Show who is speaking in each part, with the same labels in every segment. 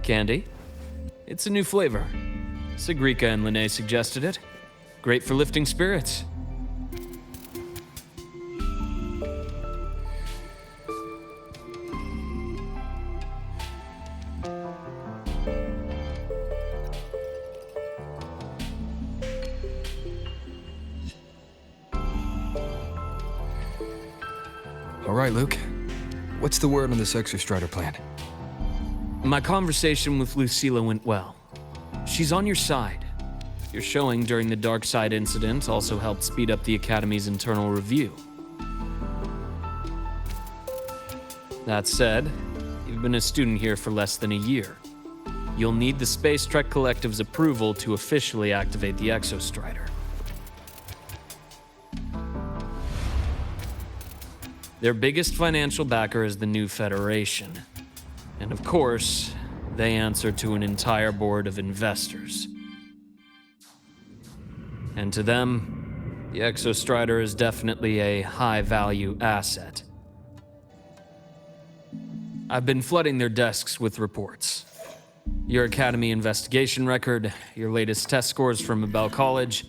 Speaker 1: Candy. It's a new flavor. Sigrika and Lene suggested it. Great for lifting spirits.
Speaker 2: All right, Luke. What's the word on this Exostrider plan?
Speaker 1: My conversation with Lucilla went well. She's on your side. Your showing during the Dark Side incident also helped speed up the Academy's internal review. That said, you've been a student here for less than a year. You'll need the Space Trek Collective's approval to officially activate the Exostrider. Their biggest financial backer is the new Federation. And of course, they answer to an entire board of investors. And to them, the Exostrider is definitely a high-value asset. I've been flooding their desks with reports. Your Academy investigation record, your latest test scores from Abel College,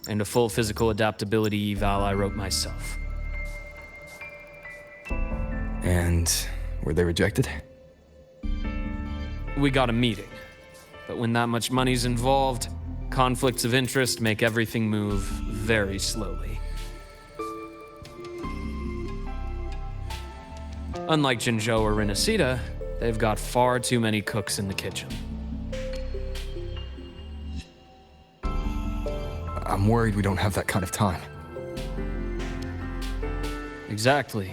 Speaker 1: and a full physical adaptability eval I wrote myself.
Speaker 2: And were they rejected?
Speaker 1: We got a meeting, but when that much money's involved, conflicts of interest make everything move very slowly. Unlike Jinzhou or Renacida, they've got far too many cooks in the kitchen.
Speaker 2: I'm worried we don't have that kind of time.
Speaker 1: Exactly,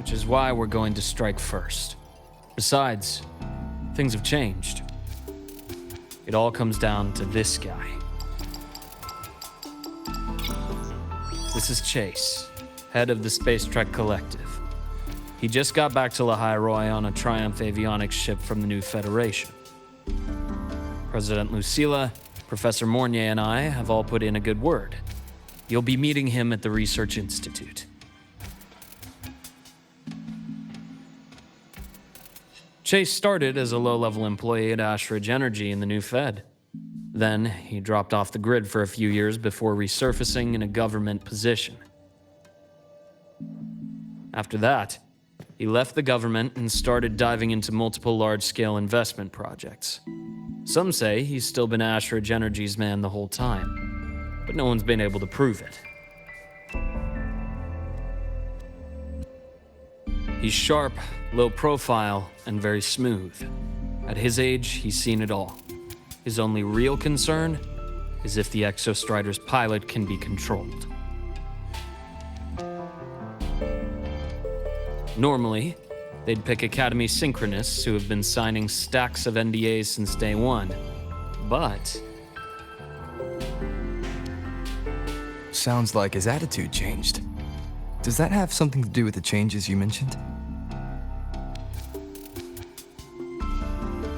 Speaker 1: which is why we're going to strike first. Besides, things have changed. It all comes down to this guy. This is Chase, head of the Space Trek Collective. He just got back to Lahai on a Triumph avionics ship from the new Federation. President Lucilla, Professor Mornier, and I have all put in a good word. You'll be meeting him at the Research Institute. Chase started as a low-level employee at Ashridge Energy in the new Fed. Then, he dropped off the grid for a few years before resurfacing in a government position. After that, he left the government and started diving into multiple large-scale investment projects. Some say he's still been Ashridge Energy's man the whole time, but no one's been able to prove it. He's sharp, low profile, and very smooth. At his age, he's seen it all. His only real concern is if the Exostrider's pilot can be controlled. Normally, they'd pick Academy synchronists who have been signing stacks of NDAs since day one. But
Speaker 2: Sounds like his attitude changed. Does that have something to do with the changes you mentioned?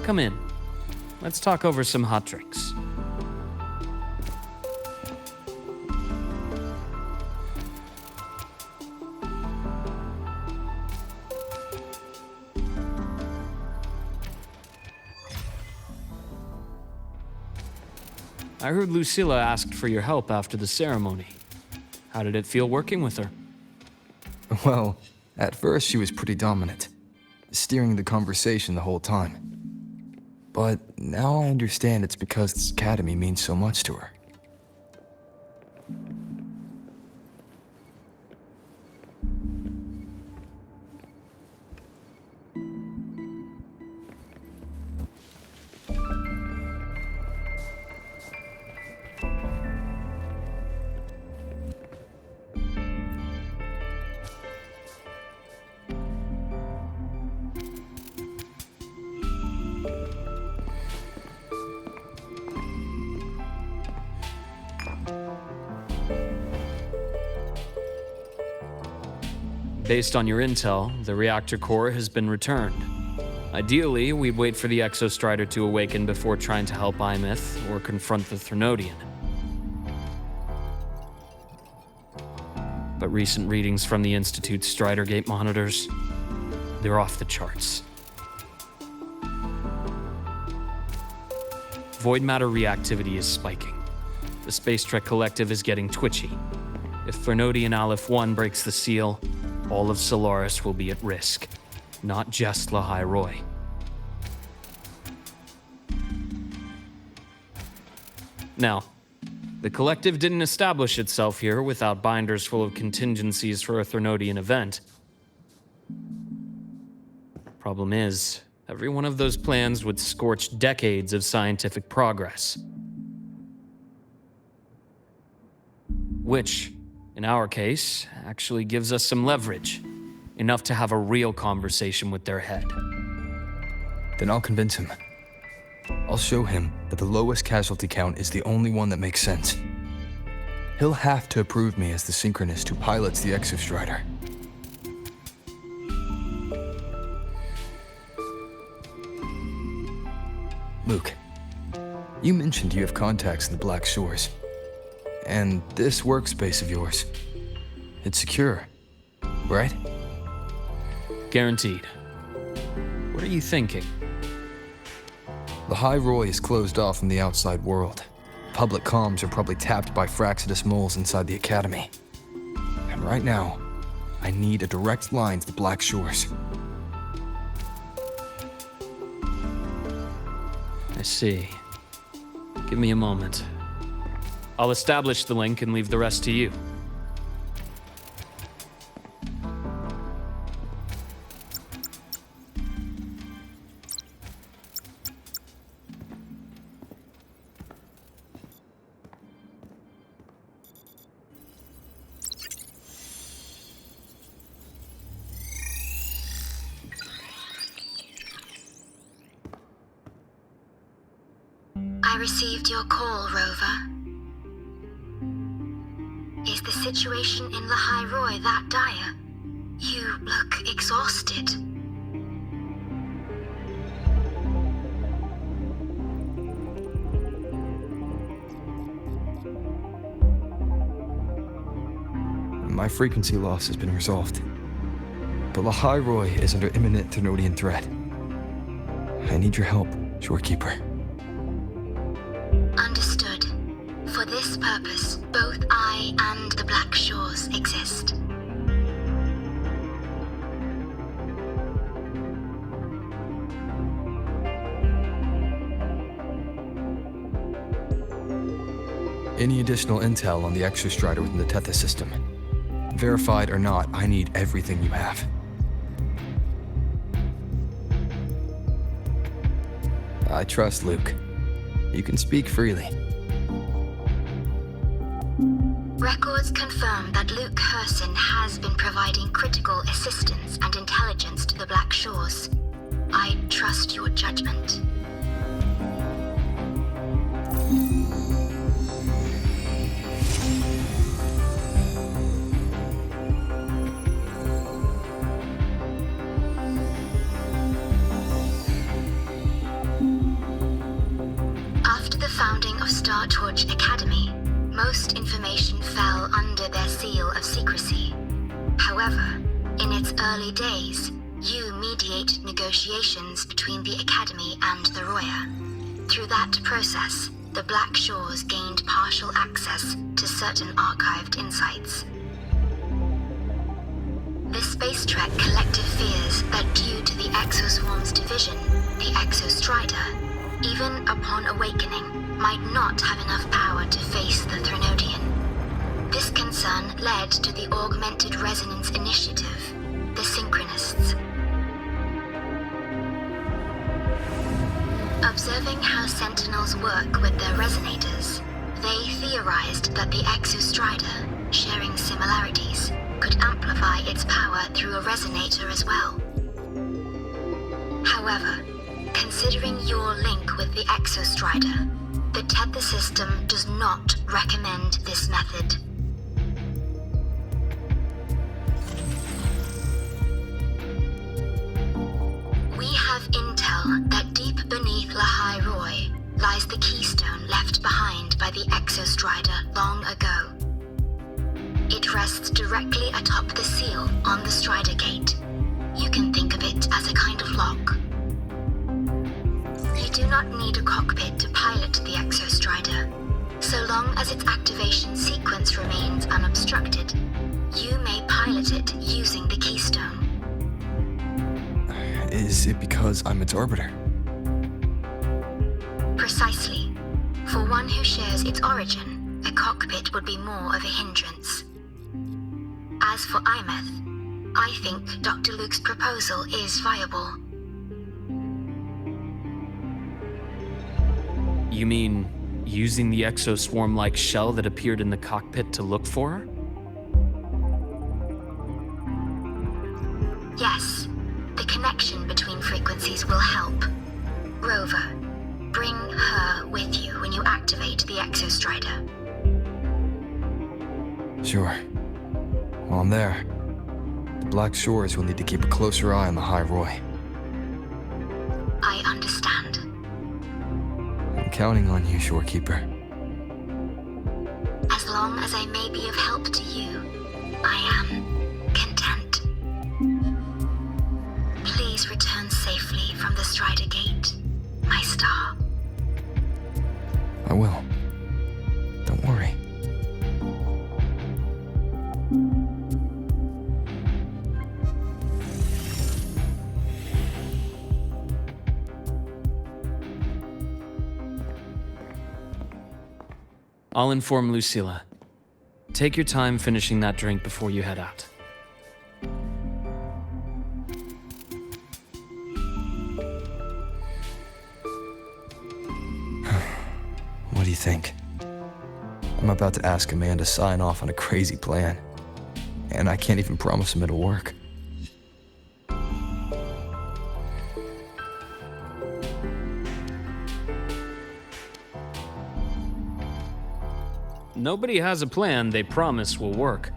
Speaker 1: come in. Let's talk over some hot drinks. I heard Lucilla asked for your help after the ceremony. How did it feel working with her?
Speaker 2: Well, at first she was pretty dominant, steering the conversation the whole time. But now I understand it's because this academy means so much to her.
Speaker 1: Based on your intel, the reactor core has been returned. Ideally, we'd wait for the Exostrider to awaken before trying to help Imith or confront the Thrnodian. But recent readings from the Institute's Strider Gate monitors, they're off the charts. void matter reactivity is spiking. The Space Trek Collective is getting twitchy. If Fernodian Aleph 1 breaks the seal, all of Solaris will be at risk, not just Lahai Roy. Now, the Collective didn't establish itself here without binders full of contingencies for a Fernodian event. Problem is, every one of those plans would scorch decades of scientific progress. Which, in our case, actually gives us some leverage. Enough to have a real conversation with their head.
Speaker 2: Then I'll convince him. I'll show him that the lowest casualty count is the only one that makes sense. He'll have to approve me as the synchronist who pilots the Exostrider. Luke, you mentioned you have contacts in the Black Shores. And this workspace of yours, it's secure, right?
Speaker 1: Guaranteed. What are you thinking?
Speaker 2: Lahai Roy is closed off from the outside world. Public comms are probably tapped by Fraxidus moles inside the Academy. And right now, I need a direct line to the Black Shores.
Speaker 1: I see. Give me a moment. I'll establish the link and leave the rest to you.
Speaker 3: I received your call, Rover. Is the situation in Lahai Roy that dire? You look exhausted.
Speaker 2: My frequency loss has been resolved. But Lahai Roy is under imminent Thenodian threat. I need your help, Shorekeeper.
Speaker 3: Understood. For this purpose, both I and the Black Shores exist.
Speaker 2: Any additional intel on the Exostrider within the Tethys system? Verified or not, I need everything you have. I trust Luke. You can speak freely.
Speaker 3: Records confirm that Luke Herson has been providing critical assistance and intelligence to the Black Shores. I trust your judgment. After the founding of Star Torch Academy, most information fell under their seal of secrecy. However, in its early days, you mediate negotiations between the Academy and the Roya. Through that process, the Black Shores gained partial access to certain archived insights. The Space Trek Collective fears that due to the Exoswarm's division, the Exostrider, even upon awakening, might not have enough power to face the Thenodian. This concern led to the Augmented Resonance Initiative, the Synchronists. Observing how Sentinels work with their resonators, they theorized that the Exostrider, sharing similarities, could amplify its power through a resonator as well. However, considering your link with the Exostrider, the Tethys system does not recommend this method. We have intel that deep beneath Lahai Roy lies the keystone left behind by the Exostrider long ago. It rests directly atop the seal on the Strider Gate. You can think of it as a kind of lock. You do not need a cockpit to pilot the Exostrider. So long as its activation sequence remains unobstructed, you may pilot it using the keystone.
Speaker 2: Is it because I'm its arbiter?
Speaker 3: Precisely. For one who shares its origin, a cockpit would be more of a hindrance. As for Imeth, I think Dr. Luke's proposal is viable.
Speaker 1: You mean using the exoswarm-like shell that appeared in the cockpit to look for her?
Speaker 3: Yes, the connection between frequencies will help. Rover, bring her with you when you activate the Exostrider.
Speaker 2: Sure. While I'm there, the Black Shores will need to keep a closer eye on the High Roy.
Speaker 3: I understand.
Speaker 2: I'm counting on you, Shorekeeper.
Speaker 3: As long as I may be of help to you, I am content. Please return safely from the Strider Gate, my star.
Speaker 2: I will. Don't worry.
Speaker 1: I'll inform Lucilla. Take your time finishing that drink before you head out.
Speaker 2: What do you think? I'm about to ask a man to sign off on a crazy plan, and I can't even promise him it'll work.
Speaker 1: Nobody has a plan they promise will work.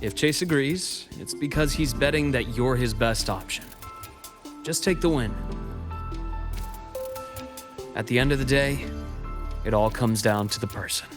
Speaker 1: If Chase agrees, it's because he's betting that you're his best option. Just take the win. At the end of the day, it all comes down to the person.